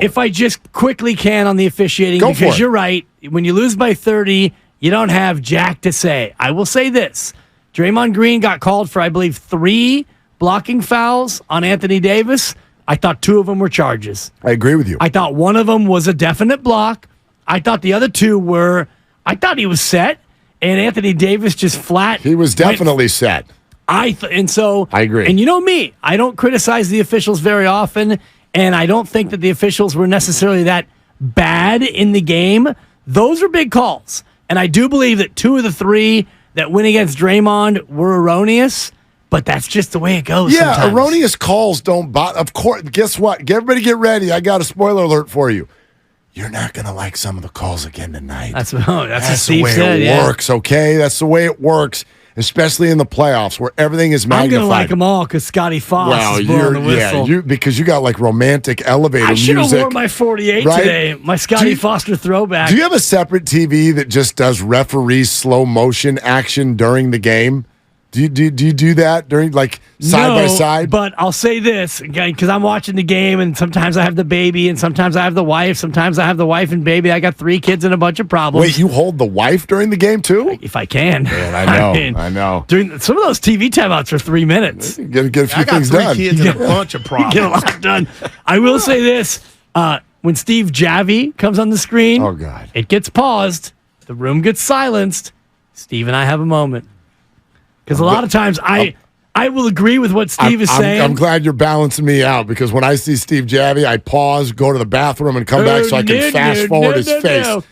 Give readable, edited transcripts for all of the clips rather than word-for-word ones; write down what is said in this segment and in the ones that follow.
If I just quickly can on the officiating, Go for because it. you're right. When you lose by 30, you don't have jack to say. I will say this. Draymond Green got called for, I believe, 3 blocking fouls on Anthony Davis. I thought 2 of them were charges. I agree with you. I thought one of them was a definite block. I thought the other 2 were, I thought he was set, and Anthony Davis just flat. He was definitely set. And so I agree. And you know me, I don't criticize the officials very often, and I don't think that the officials were necessarily that bad in the game. Those are big calls, and I do believe that 2 of the 3 that went against Draymond were erroneous. But that's just the way it goes. Yeah, sometimes. Erroneous calls don't bother. Of course, guess what? Everybody get ready. I got a spoiler alert for you. You're not going to like some of the calls again tonight. That's what Steve the way said, it works, okay? That's the way it works, especially in the playoffs where everything is magnified. I'm going to like them all because Scotty Foss is blowing the whistle. Yeah, because you got like romantic elevator music. I should have worn my 48 right? today, my Scotty Foster throwback. Do you have a separate TV that just does referee slow motion action during the game? Do you do that during side by side? But I'll say this because I'm watching the game, and sometimes I have the baby, and sometimes I have the wife. Sometimes I have the wife and baby. I got 3 kids and a bunch of problems. Wait, you hold the wife during the game too? If I can. Man, I know. During some of those TV timeouts are 3 minutes. Get a few things done. done. Kids and a bunch of problems. Get a lot done. I will say this: when Steve Javi comes on the screen, oh god, it gets paused. The room gets silenced. Steve and I have a moment. Because a lot of times I will agree with what Steve is saying. I'm glad you're balancing me out because when I see Steve Javi, I pause, go to the bathroom, and come back so I can fast forward his face.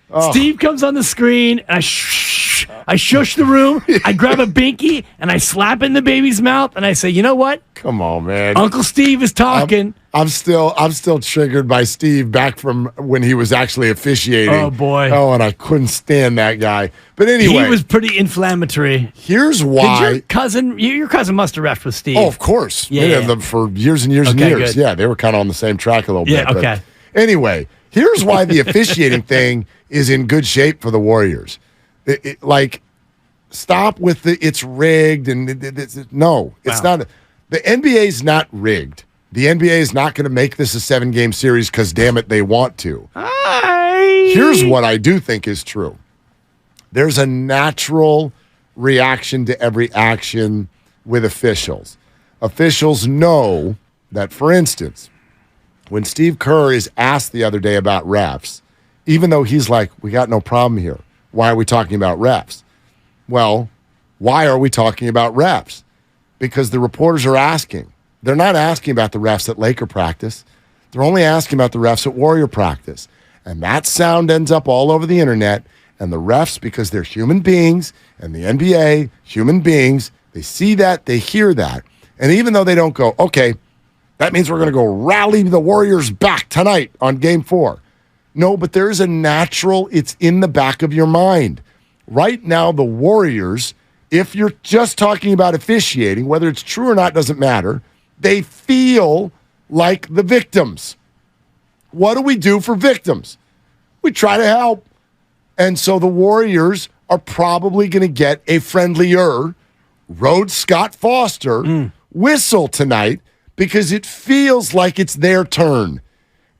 Oh. Steve comes on the screen, and I shush the room. I grab a binky, and I slap in the baby's mouth, and I say, you know what? Come on, man. Uncle Steve is talking. I'm still triggered by Steve back from when he was actually officiating. Oh, boy. Oh, and I couldn't stand that guy. But anyway. He was pretty inflammatory. Here's why. Did your cousin must have refed with Steve. Oh, of course. Yeah. For years and years and years. Good. Yeah, they were kind of on the same track a little bit. Yeah, okay. But anyway, here's why the officiating thing is in good shape for the Warriors. Stop with it's rigged and no, it's not. The NBA is not rigged. The NBA is not going to make this a 7-game series because, damn it, they want to. Here's what I do think is true. There's a natural reaction to every action with officials. Officials know that, for instance, when Steve Kerr is asked the other day about refs, even though he's like, we got no problem here. Why are we talking about refs? Well, why are we talking about refs? Because the reporters are asking. They're not asking about the refs at Laker practice. They're only asking about the refs at Warrior practice. And that sound ends up all over the internet. And the refs, because they're human beings, and the NBA, human beings, they see that, they hear that. And even though they don't go, okay, that means we're going to go rally the Warriors back tonight on Game 4. No, but there's a natural, it's in the back of your mind. Right now, the Warriors, if you're just talking about officiating, whether it's true or not doesn't matter, they feel like the victims. What do we do for victims? We try to help. And so the Warriors are probably going to get a friendlier Rhodes Scott Foster whistle tonight because it feels like it's their turn.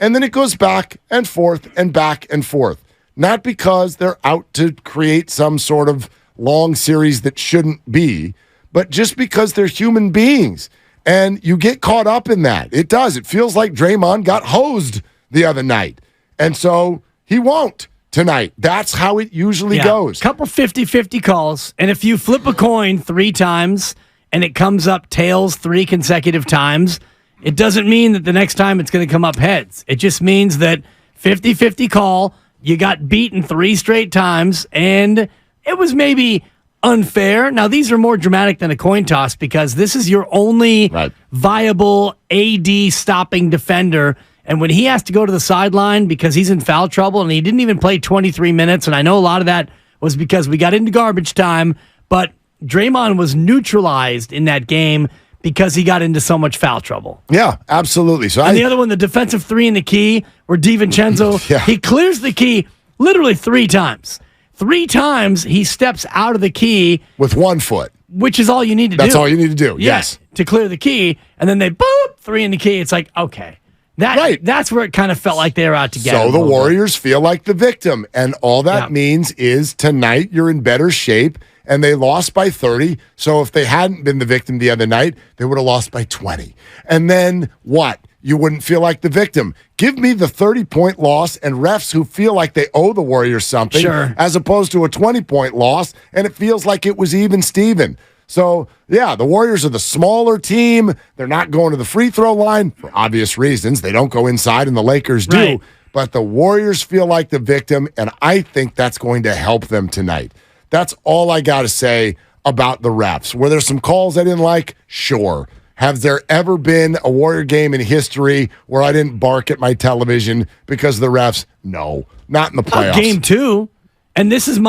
And then it goes back and forth and back and forth. Not because they're out to create some sort of long series that shouldn't be, but just because they're human beings. And you get caught up in that. It does. It feels like Draymond got hosed the other night. And so he won't tonight. That's how it usually goes. Couple 50-50 calls. And if you flip a coin 3 times and it comes up tails 3 consecutive times, it doesn't mean that the next time it's going to come up heads. It just means that 50-50 call, you got beaten 3 straight times, and it was maybe unfair. Now, these are more dramatic than a coin toss because this is your only viable AD stopping defender. And when he has to go to the sideline because he's in foul trouble and he didn't even play 23 minutes, and I know a lot of that was because we got into garbage time, but Draymond was neutralized in that game because he got into so much foul trouble. Yeah, absolutely. So the other one, the defensive 3 in the key, where DiVincenzo, he clears the key literally 3 times. 3 times he steps out of the key. With 1 foot. Which is all you need to do. That's all you need to do, yes. To clear the key. And then they, boop, 3 in the key. It's like, okay, That's where it kind of felt like they were out to get him. So the Warriors feel like the victim, and all that means is tonight you're in better shape, and they lost by 30. So if they hadn't been the victim the other night, they would have lost by 20. And then what? You wouldn't feel like the victim. Give me the 30-point loss and refs who feel like they owe the Warriors something, as opposed to a 20-point loss, and it feels like it was even Steven. So, yeah, the Warriors are the smaller team. They're not going to the free throw line for obvious reasons. They don't go inside, and the Lakers do. Right. But the Warriors feel like the victim, and I think that's going to help them tonight. That's all I got to say about the refs. Were there some calls I didn't like? Sure. Has there ever been a Warrior game in history where I didn't bark at my television because of the refs? No. Not in the playoffs. Game 2. And this is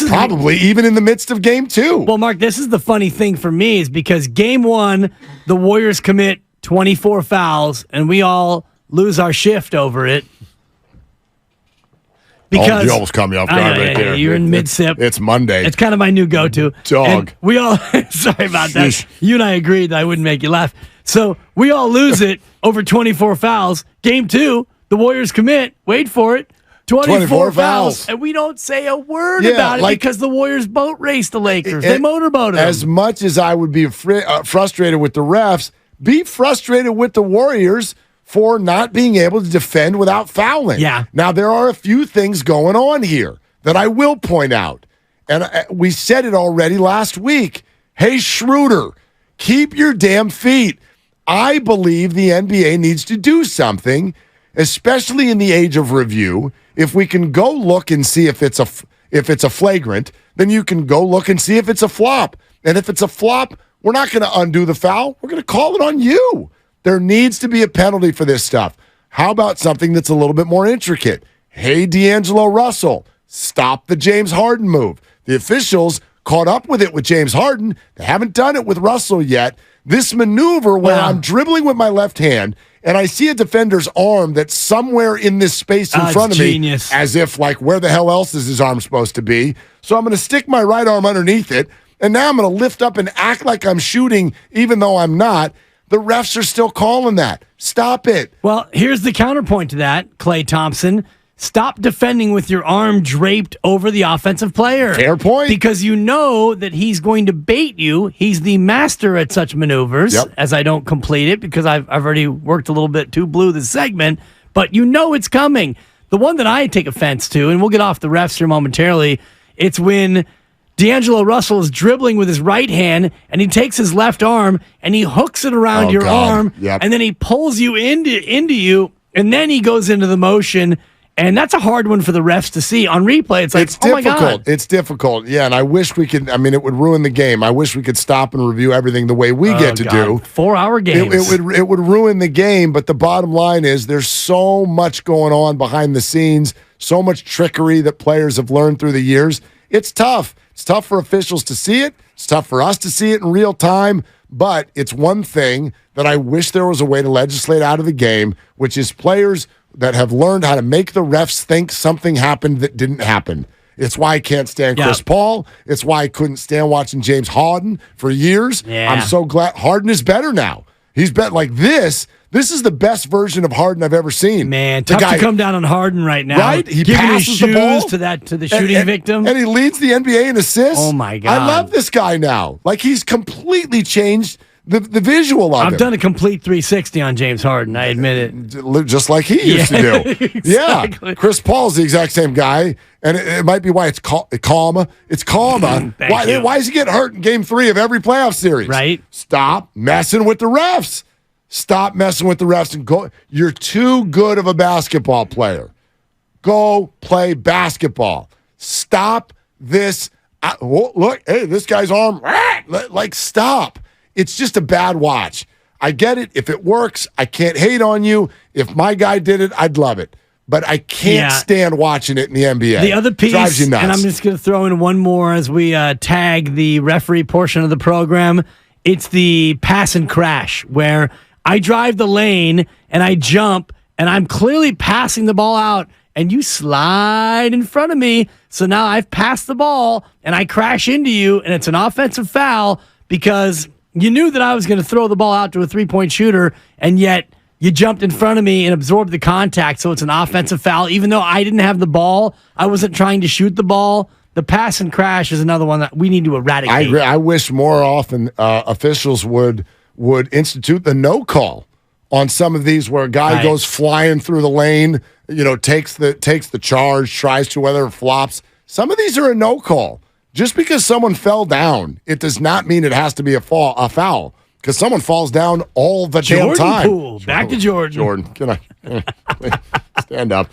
probably even in the midst of game 2. Well, Mark, this is the funny thing for me is because game 1, the Warriors commit 24 fouls, and we all lose our shift over it. Because you almost caught me off guard right there. You're in mid-sip. It's Monday. It's kind of my new go-to. Dog. And we all, sorry about that. You and I agreed that I wouldn't make you laugh. So we all lose it over 24 fouls. Game 2, the Warriors commit, wait for it, 24 fouls. And we don't say a word about it because the Warriors boat raced the Lakers. They motorboated them. As much as I would be frustrated with the refs, be frustrated with the Warriors for not being able to defend without fouling. Yeah. Now, there are a few things going on here that I will point out. And we said it already last week. Hey, Schroeder, keep your damn feet. I believe the NBA needs to do something, especially in the age of review. If we can go look and see if it's a flagrant, then you can go look and see if it's a flop. And if it's a flop, we're not going to undo the foul. We're going to call it on you. There needs to be a penalty for this stuff. How about something that's a little bit more intricate? Hey, D'Angelo Russell, stop the James Harden move. The officials caught up with it with James Harden. They haven't done it with Russell yet. This maneuver where I'm dribbling with my left hand and I see a defender's arm that's somewhere in this space in front of me, as if, like, where the hell else is his arm supposed to be? So I'm going to stick my right arm underneath it, and now I'm going to lift up and act like I'm shooting, even though I'm not. The refs are still calling that. Stop it. Well, here's the counterpoint to that, Klay Thompson. Stop defending with your arm draped over the offensive player. Fair point. Because you know that he's going to bait you. He's the master at such maneuvers, as I don't complete it because I've already worked a little bit too blue this segment, but you know it's coming. The one that I take offense to, and we'll get off the refs here momentarily, it's when D'Angelo Russell is dribbling with his right hand, and he takes his left arm, and he hooks it around your arm, and then he pulls you into you, and then he goes into the motion. And that's a hard one for the refs to see. On replay, it's like, oh my God. It's difficult. Yeah, and I wish we could, it would ruin the game. I wish we could stop and review everything the way we get to do. 4-hour games. It would ruin the game, but the bottom line is there's so much going on behind the scenes, so much trickery that players have learned through the years. It's tough. It's tough for officials to see it. It's tough for us to see it in real time. But it's one thing that I wish there was a way to legislate out of the game, which is players that have learned how to make the refs think something happened that didn't happen. It's why I can't stand Chris Paul. It's why I couldn't stand watching James Harden for years. Yeah. I'm so glad Harden is better now. He's better. Like this is the best version of Harden I've ever seen. Man, tough to come down on Harden right now. Right? He giving passes his the ball to the shooting victim. And he leads the NBA in assists. Oh, my God. I love this guy now. Like, he's completely changed the visual of him. I've done a complete 360 on James Harden, I admit it. Just like he used to do. Exactly. Yeah. Chris Paul's the exact same guy, and it might be why it's Calma. It's Calma. Why does he get hurt in Game 3 of every playoff series? Right. Stop messing with the refs. Stop messing with the refs and go. You're too good of a basketball player. Go play basketball. Stop this. Look, hey, this guy's arm. Like, stop. It's just a bad watch. I get it. If it works, I can't hate on you. If my guy did it, I'd love it. But I can't stand watching it in the NBA. The other piece, drives you nuts. And I'm just going to throw in one more as we tag the referee portion of the program. It's the pass and crash, where I drive the lane and I jump and I'm clearly passing the ball out and you slide in front of me. So now I've passed the ball and I crash into you and it's an offensive foul because you knew that I was going to throw the ball out to a three-point shooter, and yet you jumped in front of me and absorbed the contact, so it's an offensive foul. Even though I didn't have the ball, I wasn't trying to shoot the ball. The pass and crash is another one that we need to eradicate. I agree. I wish more often officials would institute the no call on some of these where a guy goes flying through the lane, takes the charge, tries to, whether it flops. Some of these are a no call. Just because someone fell down, it does not mean it has to be a foul. Because someone falls down all the damn time. Poole. Back to Jordan. Jordan, can I stand up?